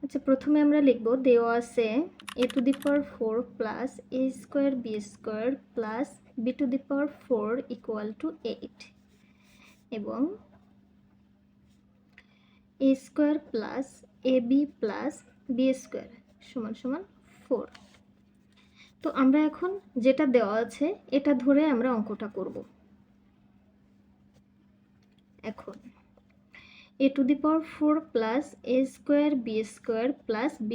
আচ্ছা, প্রথমে আমরা লিখব দেওয়া আছে a⁴ plus a² b² plus b⁴ equal to 8 এবং a² plus ab plus b² সমান সমান 4। তো আমরা এখন যেটা দেওয়া আছে এটা ধরে আমরা অঙ্কটা করব। এখন a⁴ plus a² b² plus b⁴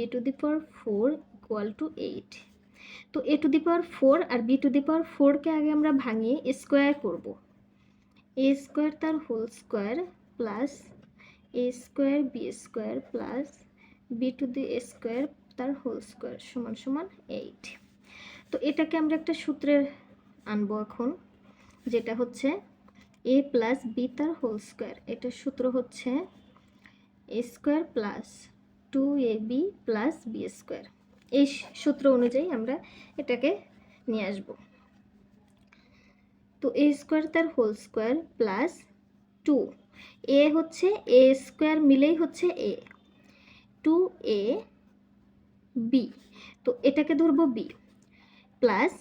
equal to 8। তো a⁴ আর b⁴ কে আগে আমরা ভাঙিয়ে স্কোয়ার করব। a² তার whole square plus a² b² plus b² তার হোল স্কোয়ার সমান সমান 8। তো এটাকে আমরা একটা সূত্রে আনবো এখন, যেটা হচ্ছে a প্লাস বি তার হোল স্কোয়ার। এটার সূত্র হচ্ছে a² plus 2ab plus b²। এই সূত্র অনুযায়ী আমরা এটাকে নিয়ে আসব। তো a² তার হোল স্কোয়ার প্লাস 2 a হচ্ছে a² মিলেই হচ্ছে a 2ab, তো এটাকে ধরবো b প্লাস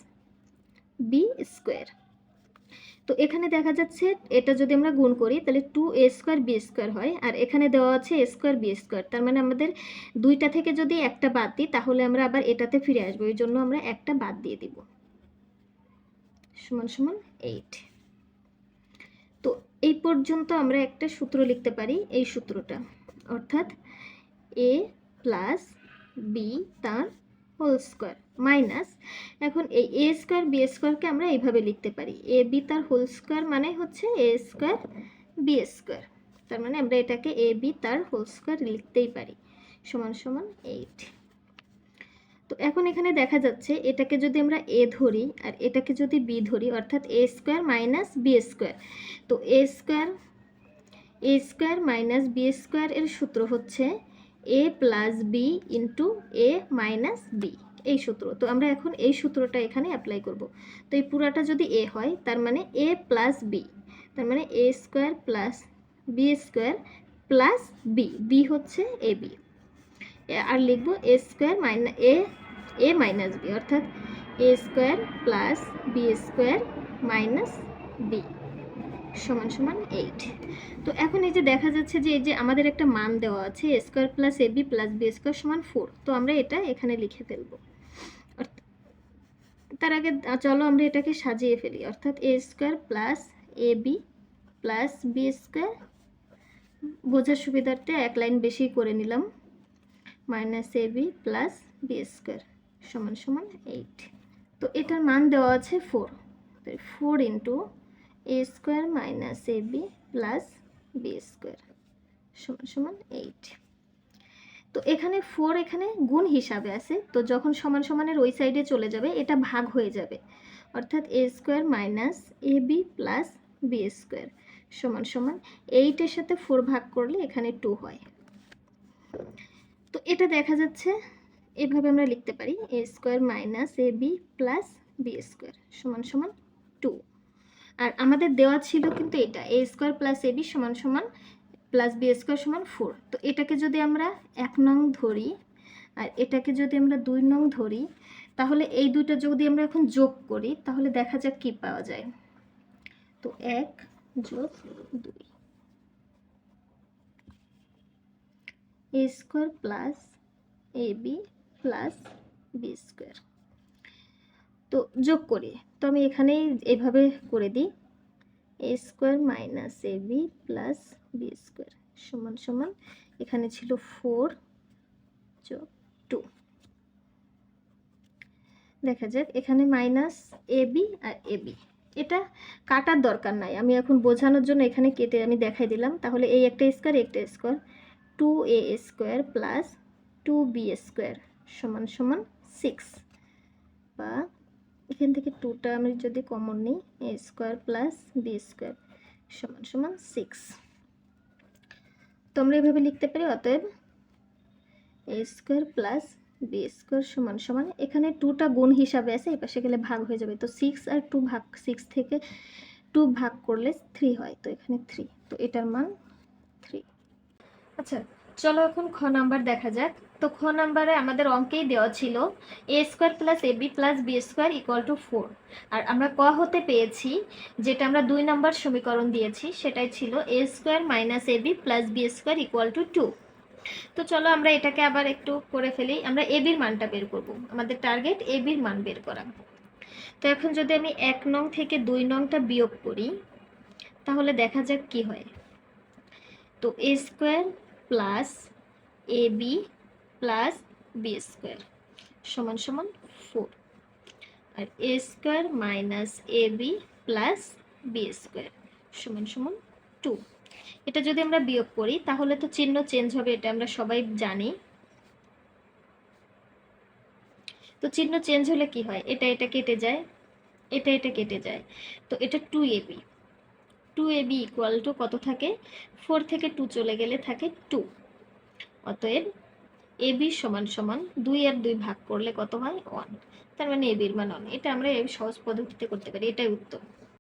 b²। তো এখানে দেখা যাচ্ছে এটা যদি আমরা গুণ করি তাহলে 2a² b² হয়, আর এখানে দেওয়া আছে a² b²। তার মানে আমাদের দুইটা থেকে যদি একটা বাদ দিই তাহলে আমরা আবার এটাতে ফিরে আসবো, এই জন্য আমরা একটা বাদ দিয়ে দিব সমান সমান 8। তো এই পর্যন্ত আমরা একটা সূত্র লিখতে পারি, এই সূত্রটা অর্থাৎ a প্লাস বি তার হোল স্কোয়ার মাইনাস, এখন এই a² b² আমরা এইভাবে লিখতে পারি এ বি তার হোল স্কোয়ার মানে হচ্ছে a² b²। তার মানে আমরা এটাকে এ বি তার হোল স্কোয়ার লিখতেই পারি সমান সমান 8। তো এখন এখানে দেখা যাচ্ছে এটাকে যদি আমরা a ধরি আর এটাকে যদি b ধরি অর্থাৎ a² মাইনাস b², তো a² মাইনাস b² এর সূত্র হচ্ছে a plus B into A minus B, এই সূত্র। তো আমরা এখন এই সূত্রটা এখানে অ্যাপ্লাই করব। তো এই পুরাটা যদি a হয় তার মানে a প্লাস বি, তার মানে a² plus b² plus B হচ্ছে এ বি, আর লিখব a² মাইনাস এ মাইনাস বি অর্থাৎ a² plus b² minus B সমান সমান 8। তো এখন এই যে দেখা যাচ্ছে যে এই যে আমাদের একটা মান দেওয়া আছে a² plus ab plus b² সমান 4। তো আমরা এটা এখানে লিখে ফেলবো। তার আগে চলো আমরা এটাকে সাজিয়ে ফেলি, অর্থাৎ a² plus ab plus b², বোঝার সুবিধার্থে এক লাইন বেশি করে নিলাম, মাইনাস ab প্লাস b² সমান সমান 8। তো এটার মান দেওয়া আছে 4, তাই 4 into a² minus ab plus b² সমান সমান 8। তো এখানে 4 এখানে গুণ হিসাবে আছে, তো যখন সমান সমানের ওই সাইডে চলে যাবে এটা ভাগ হয়ে যাবে, অর্থাৎ a² minus ab plus b² সমান সমান 8 এর সাথে 4 ভাগ করলে এখানে 2 হয়। তো এটা দেখা যাচ্ছে এভাবে আমরা লিখতে পারি a² minus ab plus b² সমান সমান 2। আর আমাদের দেওয়া ছিল কিন্তু এটা a² প্লাস ab সমান সমান প্লাস b² সমান 4। তো এটাকে যদি আমরা 1 নং ধরি আর এটাকে যদি আমরা 2 নং ধরি তাহলে এই দুইটা যদি আমরা এখন যোগ করি তাহলে দেখা যাক কি পাওয়া যায়। তো 1 যোগ 2 a² plus ab plus b²। তো যোগ করি, তো আমি এখানেই এভাবে করে দিই a² minus ab plus b² সমান সমান এখানে ছিল 4 যোগ 2। দেখা যাক এখানে মাইনাস ab আর ab, এটা কাটার দরকার নাই, আমি এখন বোঝানোর জন্য এখানে কেটে আমি দেখাই দিলাম। তাহলে এই একটা স্কোয়ার একটা স্কোয়ার 2a² প্লাস 2b² সমান সমান 6, বা এখান থেকে 2টা আমি যদি কমন নিই a² প্লাস b² সমান সমান 6। তো আমরা এভাবে লিখতে পারি, অতএব a² প্লাস b² সমান সমান এখানে 2টা গুণ হিসাবে আছে, এই পাশে গেলে ভাগ হয়ে যাবে। তো 6 আর 2 ভাগ 6 থেকে 2 ভাগ করলে 3 হয়, তো এখানে 3, তো এটার মান 3। আচ্ছা চলো এখন খ নাম্বার দেখা যাক। তো খ নাম্বারে আমাদের অঙ্কেই দেওয়া ছিল a square plus a b plus b square equal to 4। আর আমরা ক হতে পেয়েছি যেটা আমরা 2 নম্বর সমীকরণ দিয়েছি, সেটাই ছিল a square minus a b plus b square equal to 2। তো চলো আমরা এটাকে আবার একটু করে ফেলি। আমরা এ বির মানটা বের করব, আমাদের টার্গেট এ বির মান বের করা। তো এখন যদি আমি 1 নং থেকে 2 নংটা বিয়োগ করি তাহলে দেখা যাক কি হয়। তো এ square plus a b plus b square সমান সমান 4, আর এ square minus a b plus b square সমান সমান 2। এটা যদি আমরা বিয়োগ করি তাহলে তো চিহ্ন চেঞ্জ হবে, এটা আমরা সবাই জানি। তো চিহ্ন চেঞ্জ হলে কি হয়, এটা এটা কেটে যায়, এটা এটা কেটে যায়, তো এটা 2ab। 2ab ইকুয়াল টু কত থাকে, 4 থেকে 2 চলে গেলে থাকে 2। অতএব ab সমান সমান 2 আর 2 ভাগ করলে কত হয় 1, তার মানে ab এর মান 1। এটা আমরা এই সহজ পদ্ধতিতে করতে পারি, এটাই উত্তর।